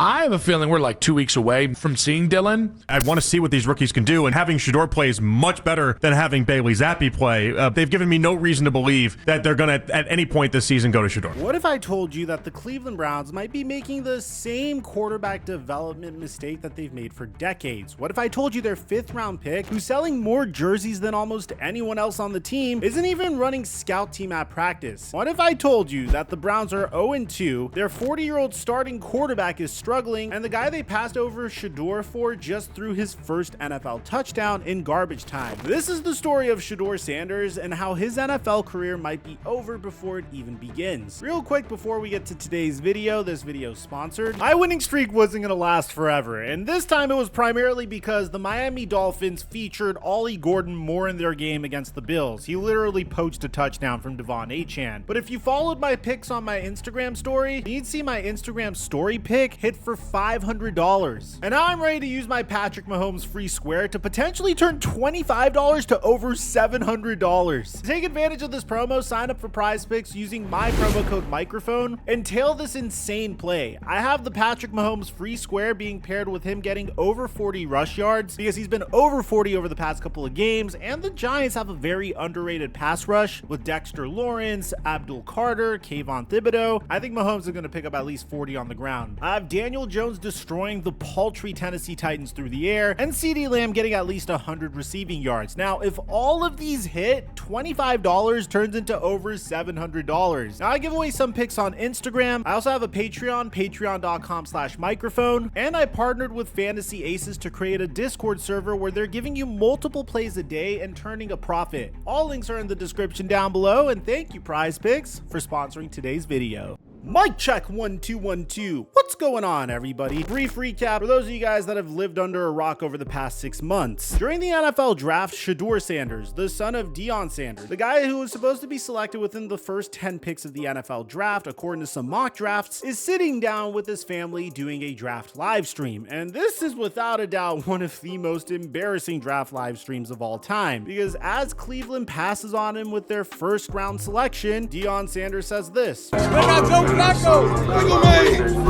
I have a feeling we're like 2 weeks away from seeing Dylan. I want to see what these rookies can do, and having Shedeur play is much better than having Bailey Zappi play. They've given me no reason to believe that they're going to, at any point this season, go to Shedeur. What if I told you that the Cleveland Browns might be making the same quarterback development mistake that they've made for decades? What if I told you their 5th round pick, who's selling more jerseys than almost anyone else on the team, isn't even running scout team at practice? What if I told you that the Browns are 0-2, their 40-year-old starting quarterback is struggling, and the guy they passed over Shedeur for just threw his first NFL touchdown in garbage time? This is the story of Shedeur Sanders and how his NFL career might be over before it even begins. Real quick before we get to today's video, this video is sponsored. My winning streak wasn't going to last forever, and this time it was primarily because the Miami Dolphins featured Ollie Gordon more in their game against the Bills. He literally poached a touchdown from Devon Achane. But if you followed my picks on my Instagram story, you'd see my Instagram story pick hit for $500. And now I'm ready to use my Patrick Mahomes free square to potentially turn $25 to over $700. To take advantage of this promo, sign up for Prize Picks using my promo code Mikerophone and tail this insane play. I have the Patrick Mahomes free square being paired with him getting over 40 rush yards because he's been over 40 over the past couple of games, and the Giants have a very underrated pass rush with Dexter Lawrence, Abdul Carter, Kayvon Thibodeau. I think Mahomes is going to pick up at least 40 on the ground. I have Daniel Jones destroying the paltry Tennessee Titans through the air, and CeeDee Lamb getting at least 100 receiving yards. Now, if all of these hit, $25 turns into over $700. Now, I give away some picks on Instagram. I also have a Patreon, patreon.com/microphone, and I partnered with Fantasy Aces to create a Discord server where they're giving you multiple plays a day and turning a profit. All links are in the description down below, and thank you Prize Picks for sponsoring today's video. Mic check 1 2 1 2. What's going on, everybody? Brief recap for those of you guys that have lived under a rock over the past 6 months. During the NFL draft, Shedeur Sanders, the son of Deion Sanders, the guy who was supposed to be selected within the first 10 picks of the NFL draft, according to some mock drafts, is sitting down with his family doing a draft live stream. And this is without a doubt one of the most embarrassing draft live streams of all time, because as Cleveland passes on him with their first round selection, Deion Sanders says this.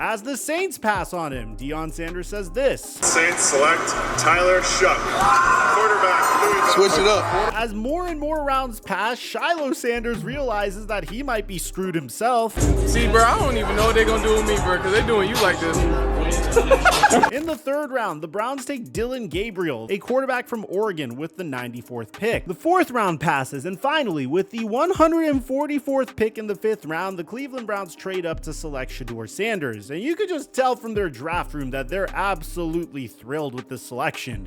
As the Saints pass on him, Deion Sanders says this. Saints select Tyler Shuck, quarterback, Louisville. Switch it up. As more and more rounds pass, Shiloh Sanders realizes that he might be screwed himself. See, bro, I don't even know what they're gonna do with me, bro, because they're doing you like this. In the 3rd round, the Browns take Dylan Gabriel, a quarterback from Oregon, with the 94th pick. The 4th round passes, and finally, with the 144th pick in the 5th round, the Cleveland Browns trade up to select Shedeur Sanders. And you could just tell from their draft room that they're absolutely thrilled with this selection.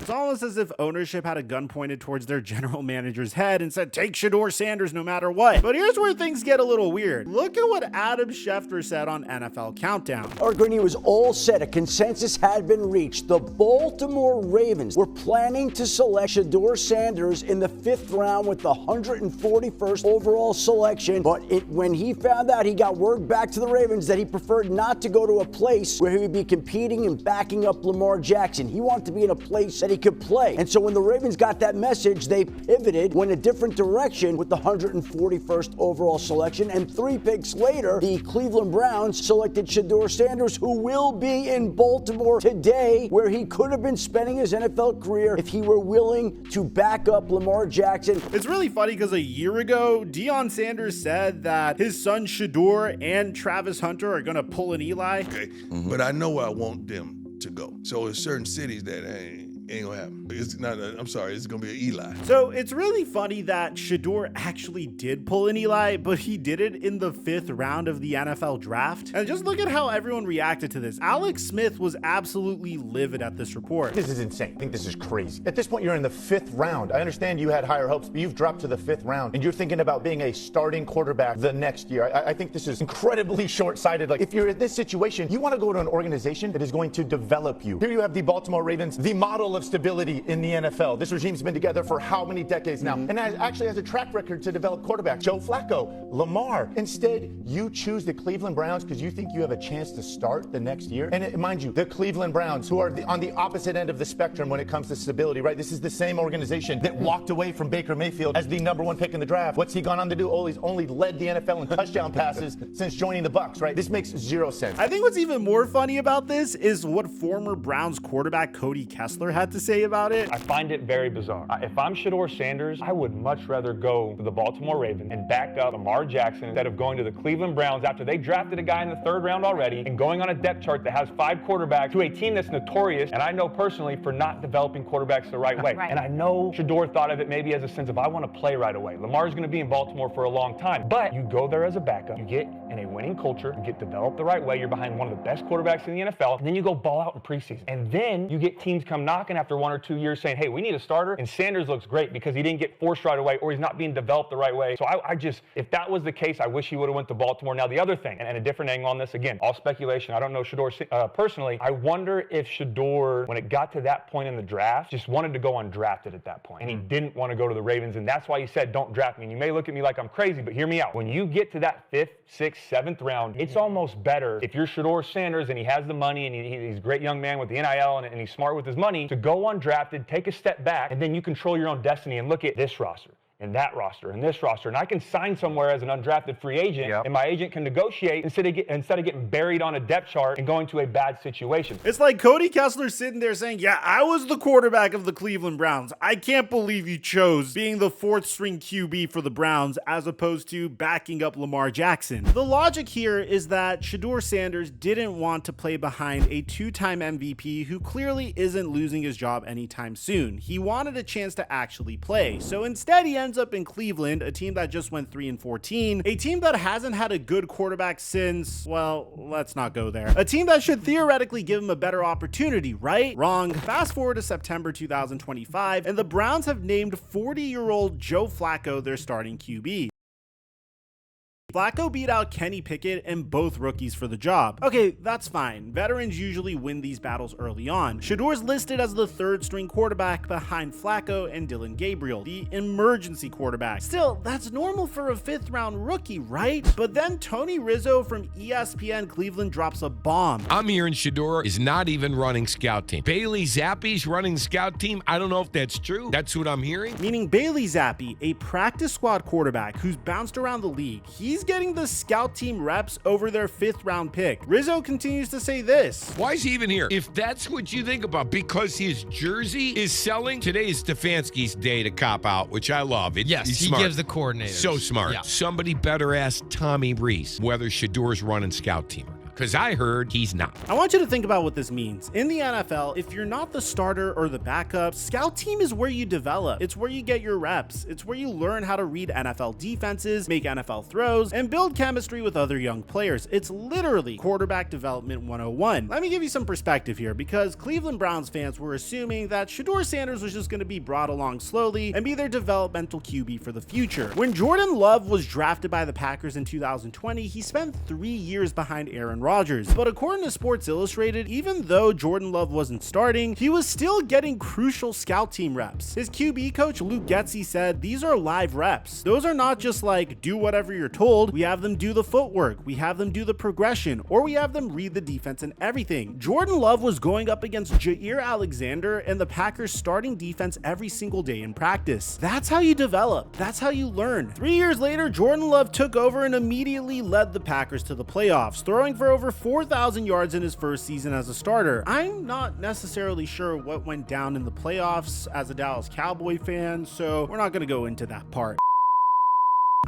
It's almost as if ownership had a gun pointed towards their general manager's head and said, take Shedeur Sanders no matter what. But here's where things get a little weird. Look at what Adam Schefter said on NFL Countdown. It was all set. A consensus had been reached. The Baltimore Ravens were planning to select Shedeur Sanders in the 5th round with the 141st overall selection. But when he found out, he got word back to the Ravens that he preferred not to go to a place where he would be competing and backing up Lamar Jackson. He wanted to be in a place that he could play. And so when the Ravens got that message, they pivoted, went a different direction with the 141st overall selection. And 3 picks later, the Cleveland Browns selected Shedeur Sanders, who will be in Baltimore today, where he could have been spending his NFL career if he were willing to back up Lamar Jackson. It's really funny because a year ago, Deion Sanders said that his son Shedeur and Travis Hunter are going to pull an Eli. Okay, but I know I want them to go. So there's certain cities that ain't gonna happen. It's not, I'm sorry, it's gonna be an Eli. So it's really funny that Shedeur actually did pull an Eli, but he did it in the 5th round of the NFL draft. And just look at how everyone reacted to this. Alex Smith was absolutely livid at this report. This is insane. I think this is crazy. At this point, you're in the 5th round. I understand you had higher hopes, but you've dropped to the 5th round, and you're thinking about being a starting quarterback the next year. I think this is incredibly short-sighted. Like, if you're in this situation, you want to go to an organization that is going to develop you. Here you have the Baltimore Ravens, the model of of stability in the NFL. This regime's been together for how many decades now? And actually has a track record to develop quarterbacks. Joe Flacco, Lamar. Instead, you choose the Cleveland Browns because you think you have a chance to start the next year. And mind you, the Cleveland Browns, who are on the opposite end of the spectrum when it comes to stability, right? This is the same organization that walked away from Baker Mayfield as the #1 pick in the draft. What's he gone on to do? Oh, he's only led the NFL in touchdown passes since joining the Bucs, right? This makes zero sense. I think what's even more funny about this is what former Browns quarterback Cody Kessler had to say about it. I find it very bizarre. If I'm Shedeur Sanders, I would much rather go to the Baltimore Ravens and back up Lamar Jackson instead of going to the Cleveland Browns after they drafted a guy in the 3rd round already and going on a depth chart that has 5 quarterbacks to a team that's notorious, and I know personally, for not developing quarterbacks the right way. And I know Shedeur thought of it maybe as a sense of, I want to play right away. Lamar's going to be in Baltimore for a long time, but you go there as a backup, you get in a winning culture, you get developed the right way, you're behind one of the best quarterbacks in the NFL, and then you go ball out in preseason. And then you get teams come knocking after 1 or 2 years saying, hey, we need a starter, and Sanders looks great because he didn't get forced right away or he's not being developed the right way. So I just, if that was the case, I wish he would have went to Baltimore. Now, the other thing, and a different angle on this, again, all speculation, I don't know Shedeur personally, I wonder if Shedeur, when it got to that point in the draft, just wanted to go undrafted at that point, and he didn't want to go to the Ravens, and that's why he said, don't draft me. And you may look at me like I'm crazy, but hear me out. When you get to that 5th, 6th, 7th round, it's almost better if you're Shedeur Sanders and he has the money and he's a great young man with the NIL and he's smart with his money, to go undrafted, take a step back, and then you control your own destiny and look at this roster and that roster and this roster, and I can sign somewhere as an undrafted free agent, and my agent can negotiate instead of getting buried on a depth chart and going to a bad situation. It's like Cody Kessler sitting there saying, yeah, I was the quarterback of the Cleveland Browns. I can't believe you chose being the 4th string QB for the Browns as opposed to backing up Lamar Jackson. The logic here is that Shedeur Sanders didn't want to play behind a 2-time MVP who clearly isn't losing his job anytime soon. He wanted a chance to actually play. So instead, he ends up in Cleveland, a team that just went 3-14, a team that hasn't had a good quarterback since, well, let's not go there. A team that should theoretically give him a better opportunity, right? Wrong. Fast forward to September 2025, and the Browns have named 40-year-old Joe Flacco their starting QB. Flacco beat out Kenny Pickett and both rookies for the job. Okay, that's fine. Veterans usually win these battles early on. Shedeur's listed as the 3rd string quarterback behind Flacco and Dylan Gabriel, the emergency quarterback. Still, that's normal for a 5th round rookie, right? But then Tony Rizzo from ESPN Cleveland drops a bomb. I'm hearing Shedeur is not even running scout team. Bailey Zappe's running scout team. I don't know if that's true. That's what I'm hearing. Meaning Bailey Zappi, a practice squad quarterback who's bounced around the league. He's getting the scout team reps over their 5th round pick. Rizzo continues to say this. Why is he even here? If that's what you think about, because his jersey is selling, today is Stefanski's day to cop out, which I love. Yes, he's he smart. gives the coordinators. So smart. Yeah. Somebody better ask Tommy Reese whether Shedeur's running scout team or not. Because I heard he's not. I want you to think about what this means. In the NFL, if you're not the starter or the backup, scout team is where you develop. It's where you get your reps. It's where you learn how to read NFL defenses, make NFL throws, and build chemistry with other young players. It's literally quarterback development 101. Let me give you some perspective here, because Cleveland Browns fans were assuming that Shedeur Sanders was just going to be brought along slowly and be their developmental QB for the future. When Jordan Love was drafted by the Packers in 2020, he spent 3 years behind Aaron Rodgers. But according to Sports Illustrated, even though Jordan Love wasn't starting, he was still getting crucial scout team reps. His QB coach, Luke Getsy, said, these are live reps. Those are not just like, do whatever you're told. We have them do the footwork, we have them do the progression, or we have them read the defense and everything. Jordan Love was going up against Jair Alexander and the Packers starting defense every single day in practice. That's how you develop. That's how you learn. 3 years later, Jordan Love took over and immediately led the Packers to the playoffs, throwing for over 4,000 yards in his first season as a starter. I'm not necessarily sure what went down in the playoffs as a Dallas Cowboy fan, so we're not going to go into that part.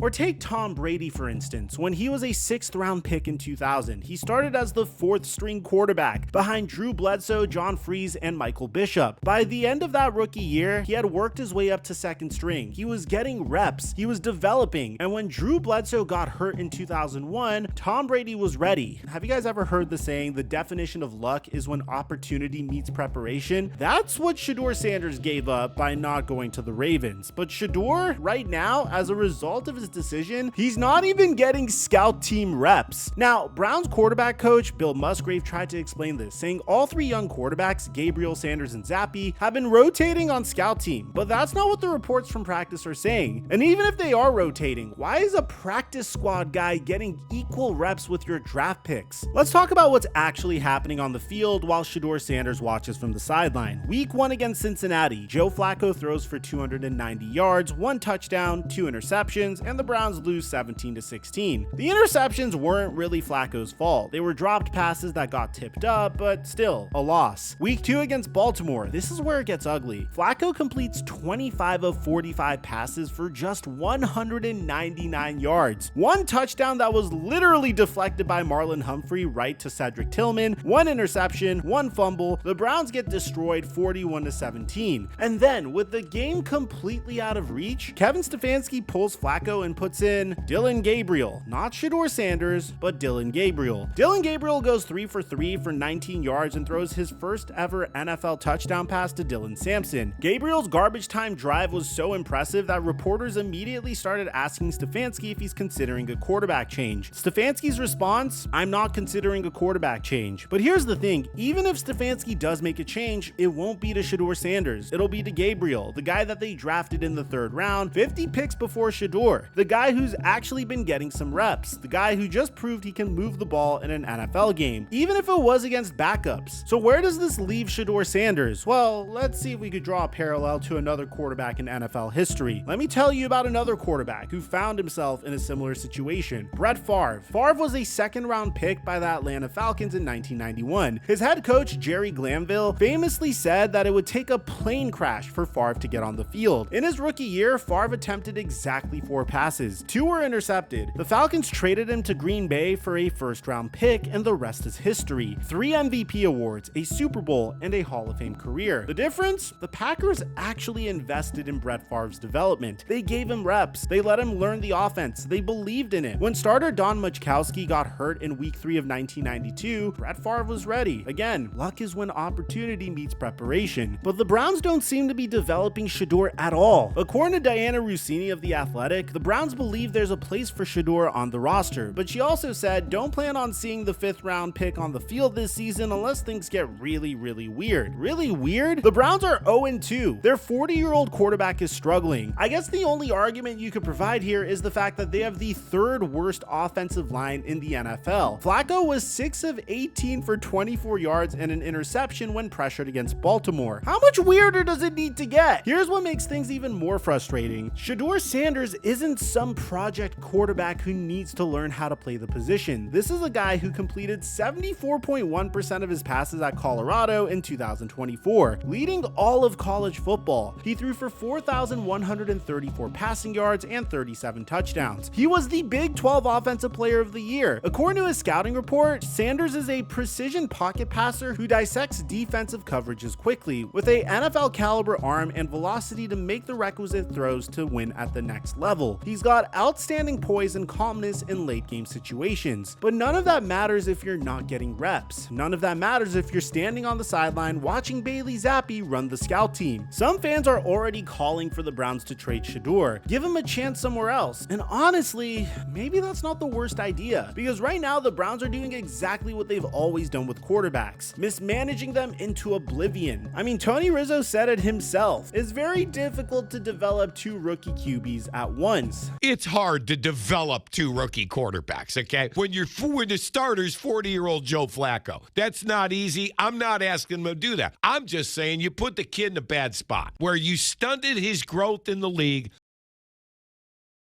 Or take Tom Brady, for instance. When he was a 6th round pick in 2000, he started as the 4th string quarterback behind Drew Bledsoe, John Freese, and Michael Bishop. By the end of that rookie year, he had worked his way up to 2nd string. He was getting reps, he was developing, and when Drew Bledsoe got hurt in 2001, Tom Brady was ready. Have you guys ever heard the saying, the definition of luck is when opportunity meets preparation? That's what Shedeur Sanders gave up by not going to the Ravens. But Shedeur, right now, as a result of his decision, he's not even getting scout team reps. Now, Browns quarterback coach Bill Musgrave tried to explain this, saying all three young quarterbacks, Gabriel, Sanders, and Zappi, have been rotating on scout team, but that's not what the reports from practice are saying. And even if they are rotating, why is a practice squad guy getting equal reps with your draft picks? Let's talk about what's actually happening on the field while Shedeur Sanders watches from the sideline. Week 1 against Cincinnati, Joe Flacco throws for 290 yards, 1 touchdown, 2 interceptions, and the Browns lose 17-16. The interceptions weren't really Flacco's fault. They were dropped passes that got tipped up, but still, a loss. Week 2 against Baltimore, this is where it gets ugly. Flacco completes 25 of 45 passes for just 199 yards. 1 touchdown that was literally deflected by Marlon Humphrey right to Cedric Tillman, 1 interception, 1 fumble. The Browns get destroyed 41-17. And then, with the game completely out of reach, Kevin Stefanski pulls Flacco and puts in Dillon Gabriel. Not Shedeur Sanders, but Dillon Gabriel. Dillon Gabriel goes 3 for 3 for 19 yards and throws his first ever NFL touchdown pass to Dylan Sampson. Gabriel's garbage time drive was so impressive that reporters immediately started asking Stefanski if he's considering a quarterback change. Stefanski's response, "I'm not considering a quarterback change." But here's the thing, even if Stefanski does make a change, it won't be to Shedeur Sanders. It'll be to Gabriel, the guy that they drafted in the 3rd round, 50 picks before Shedeur, the guy who's actually been getting some reps, the guy who just proved he can move the ball in an NFL game, even if it was against backups. So where does this leave Shedeur Sanders? Well, let's see if we could draw a parallel to another quarterback in NFL history. Let me tell you about another quarterback who found himself in a similar situation, Brett Favre. Favre was a 2nd-round pick by the Atlanta Falcons in 1991. His head coach, Jerry Glanville, famously said that it would take a plane crash for Favre to get on the field. In his rookie year, Favre attempted exactly 4 passes. 2 were intercepted. The Falcons traded him to Green Bay for a 1st-round pick, and the rest is history. 3 MVP awards, a Super Bowl, and a Hall of Fame career. The difference? The Packers actually invested in Brett Favre's development. They gave him reps. They let him learn the offense. They believed in it. When starter Don Majkowski got hurt in week 3 of 1992, Brett Favre was ready. Again, luck is when opportunity meets preparation. But the Browns don't seem to be developing Shedeur at all. According to Diana Rossini of The Athletic, the Browns believe there's a place for Shedeur on the roster, but she also said don't plan on seeing the 5th-round pick on the field this season unless things get really weird. Really weird? The Browns are 0-2. Their 40-year-old quarterback is struggling. I guess the only argument you could provide here is the fact that they have the 3rd worst offensive line in the NFL. Flacco was 6 of 18 for 24 yards and an interception when pressured against Baltimore. How much weirder does it need to get? Here's what makes things even more frustrating. Shedeur Sanders isn't some project quarterback who needs to learn how to play the position. This is a guy who completed 74.1% of his passes at Colorado in 2024, leading all of college football. He threw for 4,134 passing yards and 37 touchdowns. He was the Big 12 Offensive Player of the Year. According to his scouting report, Sanders is a precision pocket passer who dissects defensive coverages quickly, with a NFL caliber arm and velocity to make the requisite throws to win at the next level. He's got outstanding poise and calmness in late game situations, but none of that matters if you're not getting reps. None of that matters if you're standing on the sideline watching Bailey Zappi run the scout team. Some fans are already calling for the Browns to trade Shedeur. Give him a chance somewhere else. And honestly, maybe that's not the worst idea, because right now the Browns are doing exactly what they've always done with quarterbacks, mismanaging them into oblivion. I mean, Tony Rizzo said it himself. It's very difficult to develop 2 rookie QBs at once. It's hard to develop 2 rookie quarterbacks, okay? When the starter's 40-year-old Joe Flacco. That's not easy. I'm not asking him to do that. I'm just saying you put the kid in a bad spot where you stunted his growth in the league.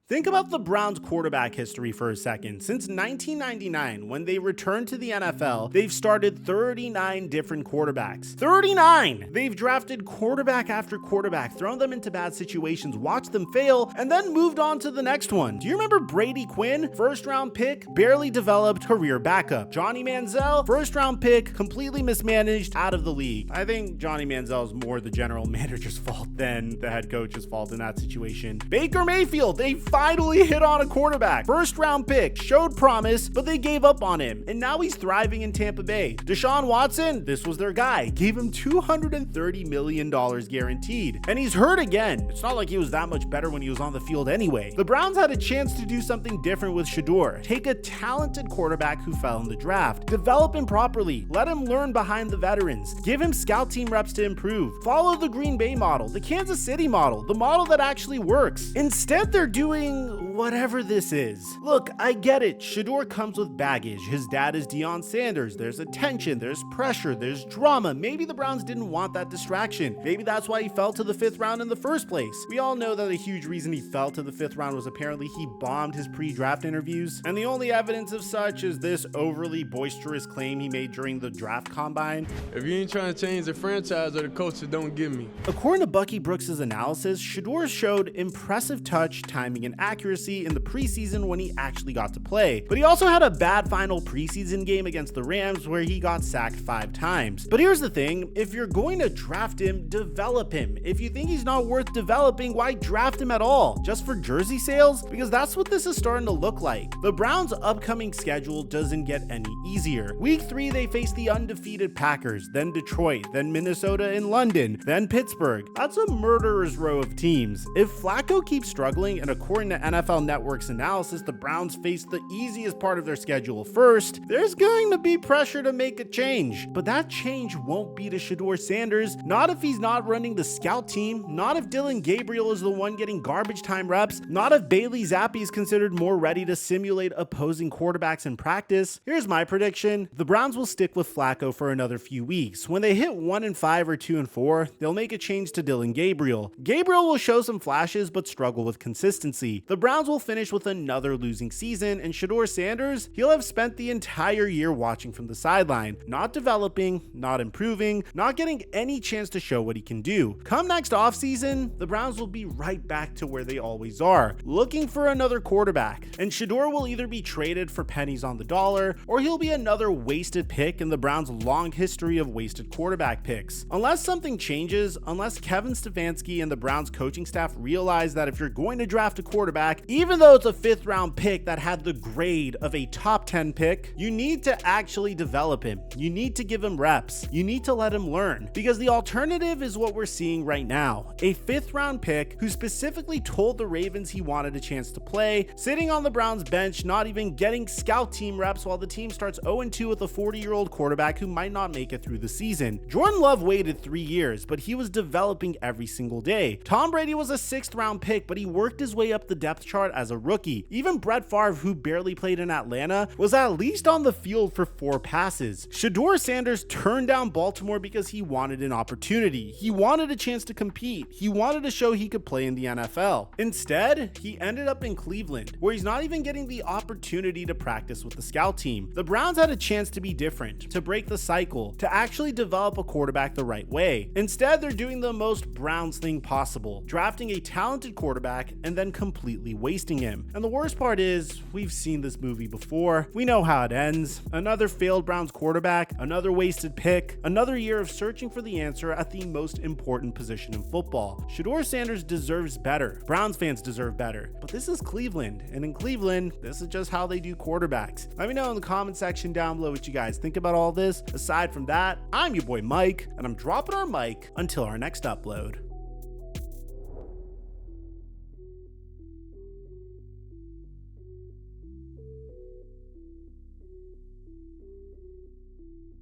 Think about the Browns' quarterback history for a second. Since 1999, when they returned to the NFL, they've started 39 different quarterbacks. 39! They've drafted quarterback after quarterback, thrown them into bad situations, watched them fail, and then moved on to the next one. Do you remember Brady Quinn? 1st-round pick, barely developed, career backup. Johnny Manziel? 1st-round pick, completely mismanaged, out of the league. I think Johnny Manziel is more the general manager's fault than the head coach's fault in that situation. Baker Mayfield, a finally hit on a quarterback. First round pick, showed promise, but they gave up on him, and now he's thriving in Tampa Bay. Deshaun Watson, this was their guy, gave him $230 million guaranteed, and he's hurt again. It's not like he was that much better when he was on the field anyway. The Browns had a chance to do something different with Shedeur. Take a talented quarterback who fell in the draft, develop him properly, let him learn behind the veterans, give him scout team reps to improve, follow the Green Bay model, the Kansas City model, the model that actually works. Instead, they're doing whatever this is. Look, I get it. Shedeur comes with baggage. His dad is Deion Sanders. There's attention, there's pressure, there's drama. Maybe the Browns didn't want that distraction. Maybe that's why he fell to the 5th round in the first place. We all know that a huge reason he fell to the 5th round was apparently he bombed his pre-draft interviews, and the only evidence of such is this overly boisterous claim he made during the draft combine. If you ain't trying to change the franchise or the coaches, don't give me. According to Bucky Brooks' analysis, Shedeur showed impressive touch, timing, and accuracy in the preseason when he actually got to play, but he also had a bad final preseason game against the Rams where he got sacked 5 times. But here's the thing, if you're going to draft him, develop him. If you think he's not worth developing, why draft him at all? Just for jersey sales? Because that's what this is starting to look like. The Browns' upcoming schedule doesn't get any easier. Week 3, they face the undefeated Packers, then Detroit, then Minnesota and London, then Pittsburgh. That's a murderer's row of teams. If Flacco keeps struggling, and according to NFL Network's analysis, the Browns face the easiest part of their schedule first, there's going to be pressure to make a change. But that change won't be to Shedeur Sanders, not if he's not running the scout team, not if Dillon Gabriel is the one getting garbage time reps, not if Bailey Zappi is considered more ready to simulate opposing quarterbacks in practice. Here's my prediction. The Browns will stick with Flacco for another few weeks. When they hit 1-5 or 2-4, they'll make a change to Dillon Gabriel. Gabriel will show some flashes but struggle with consistency. The Browns will finish with another losing season, and Shedeur Sanders, he'll have spent the entire year watching from the sideline, not developing, not improving, not getting any chance to show what he can do. Come next offseason, the Browns will be right back to where they always are, looking for another quarterback. And Shedeur will either be traded for pennies on the dollar, or he'll be another wasted pick in the Browns' long history of wasted quarterback picks. Unless something changes, unless Kevin Stefanski and the Browns coaching staff realize that if you're going to draft a quarterback, even though it's a 5th round pick that had the grade of a top 10 pick, you need to actually develop him. You need to give him reps. You need to let him learn, because the alternative is what we're seeing right now. A 5th round pick who specifically told the Ravens he wanted a chance to play, sitting on the Browns bench, not even getting scout team reps while the team starts 0-2 with a 40-year-old quarterback who might not make it through the season. Jordan Love waited 3 years, but he was developing every single day. Tom Brady was a 6th round pick, but he worked his way up the depth chart as a rookie. Even Brett Favre, who barely played in Atlanta, was at least on the field for 4 passes. Shedeur Sanders turned down Baltimore because he wanted an opportunity. He wanted a chance to compete. He wanted to show he could play in the NFL. Instead, he ended up in Cleveland, where he's not even getting the opportunity to practice with the scout team. The Browns had a chance to be different, to break the cycle, to actually develop a quarterback the right way. Instead, they're doing the most Browns thing possible, drafting a talented quarterback and then completely wasting him. And the worst part is, we've seen this movie before. We know how it ends. Another failed Browns quarterback, another wasted pick, another year of searching for the answer at the most important position in football. Shedeur Sanders deserves better. Browns fans deserve better. But this is Cleveland, and in Cleveland, this is just how they do quarterbacks. Let me know in the comment section down below what you guys think about all this. Aside from that, I'm your boy Mike, and I'm dropping our mic until our next upload.